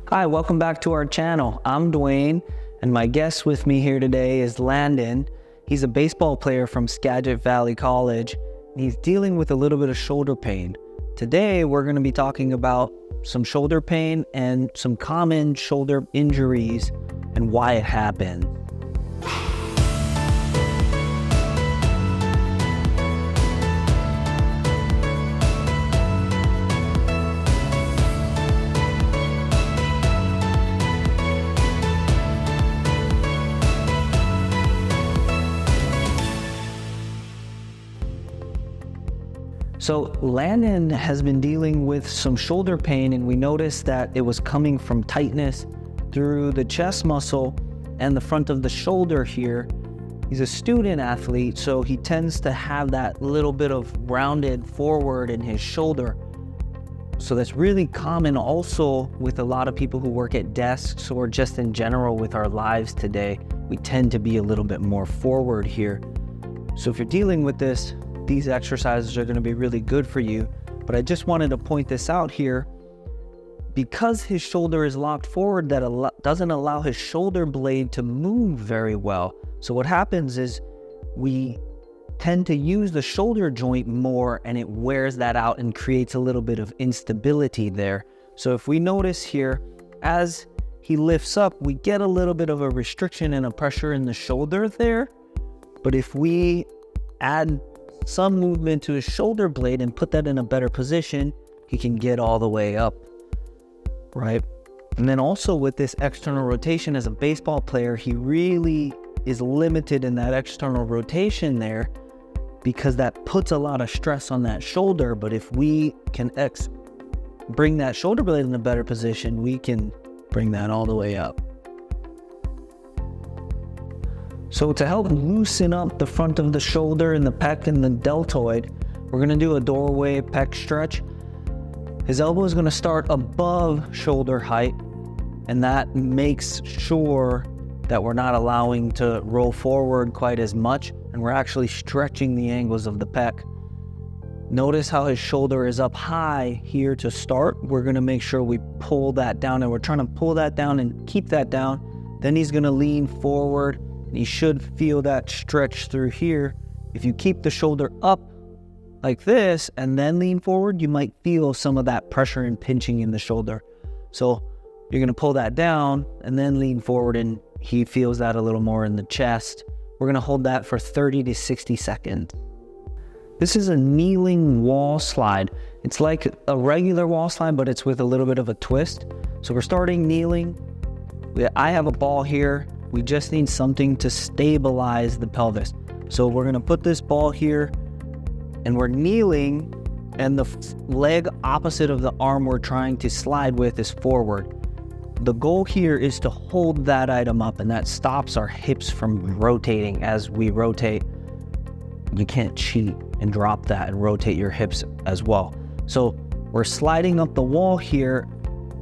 Hi, welcome back to our channel. I'm Dwayne, and my guest with me here today is Landon. He's a baseball player from Skagit Valley College, and he's dealing with a little bit of shoulder pain. Today, we're going to be talking about some shoulder pain and some common shoulder injuries and why it happened. So Landon has been dealing with some shoulder pain, and we noticed that it was coming from tightness through the chest muscle and the front of the shoulder here. He's a student athlete, so he tends to have that little bit of rounded forward in his shoulder. So that's really common also with a lot of people who work at desks or just in general with our lives today. We tend to be a little bit more forward here. So if you're dealing with this, these exercises are going to be really good for you. But I just wanted to point this out here. Because his shoulder is locked forward, that doesn't allow his shoulder blade to move very well. So what happens is we tend to use the shoulder joint more, and it wears that out and creates a little bit of instability there. So if we notice here, as he lifts up, we get a little bit of a restriction and a pressure in the shoulder there. But if we add some movement to his shoulder blade and put that in a better position, he can get all the way up, right? And then also with this external rotation, as a baseball player, he really is limited in that external rotation there because that puts a lot of stress on that shoulder. But if we can bring that shoulder blade in a better position, we can bring that all the way up. So to help loosen up the front of the shoulder and the pec and the deltoid, we're going to do a doorway pec stretch. His elbow is going to start above shoulder height, and that makes sure that we're not allowing to roll forward quite as much, and we're actually stretching the angles of the pec. Notice how his shoulder is up high here to start. We're going to make sure we pull that down, and we're trying to pull that down and keep that down. Then he's going to lean forward. You should feel that stretch through here. If you keep the shoulder up like this and then lean forward, you might feel some of that pressure and pinching in the shoulder. So you're going to pull that down and then lean forward, and he feels that a little more in the chest. We're going to hold that for 30 to 60 seconds. This is a kneeling wall slide. It's like a regular wall slide, but it's with a little bit of a twist. So we're starting kneeling. I have a ball here. We just need something to stabilize the pelvis. So we're going to put this ball here, and we're kneeling, and the leg opposite of the arm we're trying to slide with is forward. The goal here is to hold that item up, and that stops our hips from rotating. As we rotate, you can't cheat and drop that and rotate your hips as well. So we're sliding up the wall here,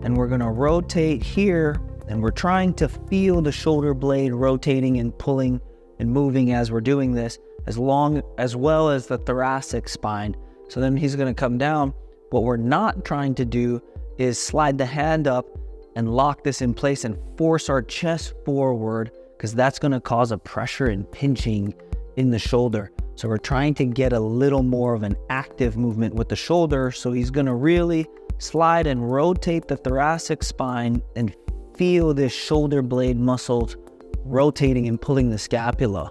and we're going to rotate here. And we're trying to feel the shoulder blade rotating and pulling and moving as we're doing this, as well as the thoracic spine. So then he's going to come down. What we're not trying to do is slide the hand up and lock this in place and force our chest forward, because that's going to cause a pressure and pinching in the shoulder. So we're trying to get a little more of an active movement with the shoulder. So he's going to really slide and rotate the thoracic spine and feel this shoulder blade muscles rotating and pulling the scapula,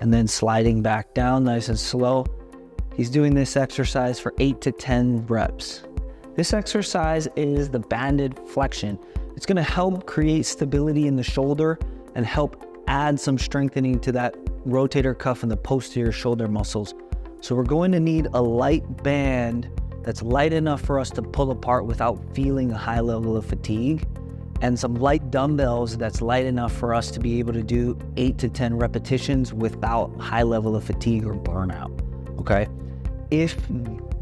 and then sliding back down nice and slow. He's doing this exercise for 8 to 10 reps. This exercise is the banded flexion. It's going to help create stability in the shoulder and help add some strengthening to that rotator cuff and the posterior shoulder muscles. So we're going to need a light band that's light enough for us to pull apart without feeling a high level of fatigue, and some light dumbbells that's light enough for us to be able to do 8 to 10 repetitions without high level of fatigue or burnout, okay? If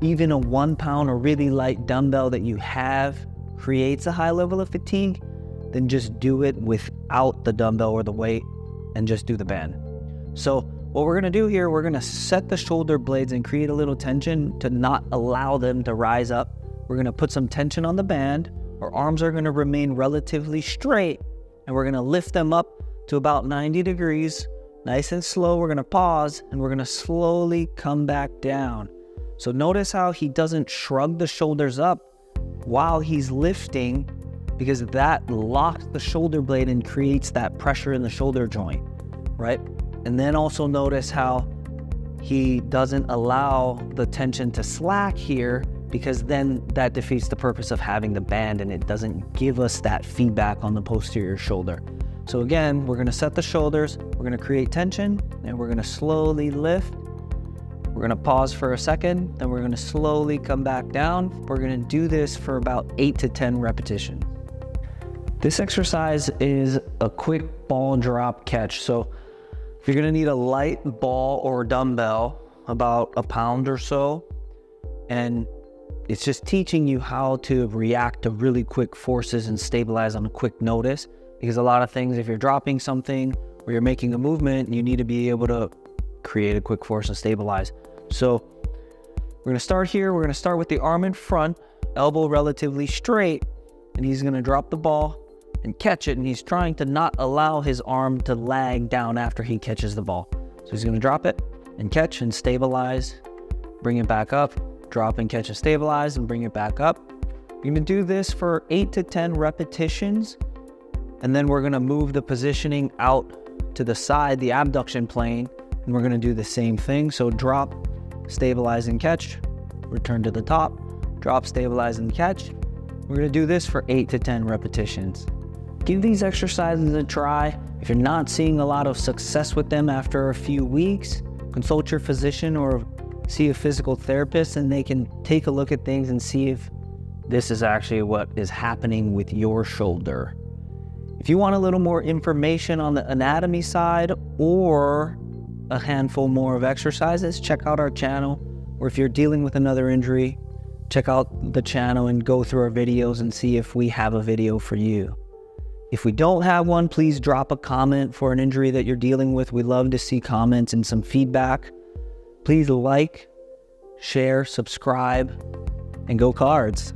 even a 1 pound or really light dumbbell that you have creates a high level of fatigue, then just do it without the dumbbell or the weight and just do the band. So what we're gonna do here, we're gonna set the shoulder blades and create a little tension to not allow them to rise up. We're gonna put some tension on the band. Our arms are gonna remain relatively straight, and we're gonna lift them up to about 90 degrees, nice and slow. We're gonna pause, and we're gonna slowly come back down. So notice how he doesn't shrug the shoulders up while he's lifting, because that locks the shoulder blade and creates that pressure in the shoulder joint, right? And then also notice how he doesn't allow the tension to slack here, because then that defeats the purpose of having the band, and it doesn't give us that feedback on the posterior shoulder. So again, we're gonna set the shoulders, we're gonna create tension, and we're gonna slowly lift. We're gonna pause for a second, then we're gonna slowly come back down. We're gonna do this for about 8 to 10 repetitions. This exercise is a quick ball drop catch. So you're gonna need a light ball or dumbbell, about a pound or so. And it's just teaching you how to react to really quick forces and stabilize on a quick notice. Because a lot of things, if you're dropping something or you're making a movement, you need to be able to create a quick force and stabilize. So we're gonna start here. We're gonna start with the arm in front, elbow relatively straight, and he's gonna drop the ball and catch it, and he's trying to not allow his arm to lag down after he catches the ball. So he's gonna drop it and catch and stabilize, bring it back up, drop and catch and stabilize, and bring it back up. You're gonna do this for 8 to 10 repetitions, and then we're gonna move the positioning out to the side, the abduction plane, and we're gonna do the same thing. So drop, stabilize and catch, return to the top, drop, stabilize and catch. We're gonna do this for 8 to 10 repetitions. Give these exercises a try. If you're not seeing a lot of success with them after a few weeks, consult your physician or see a physical therapist, and they can take a look at things and see if this is actually what is happening with your shoulder. If you want a little more information on the anatomy side or a handful more of exercises, check out our channel. Or if you're dealing with another injury, check out the channel and go through our videos and see if we have a video for you. If we don't have one, please drop a comment for an injury that you're dealing with. We love to see comments and some feedback. Please like, share, subscribe, and go Cards.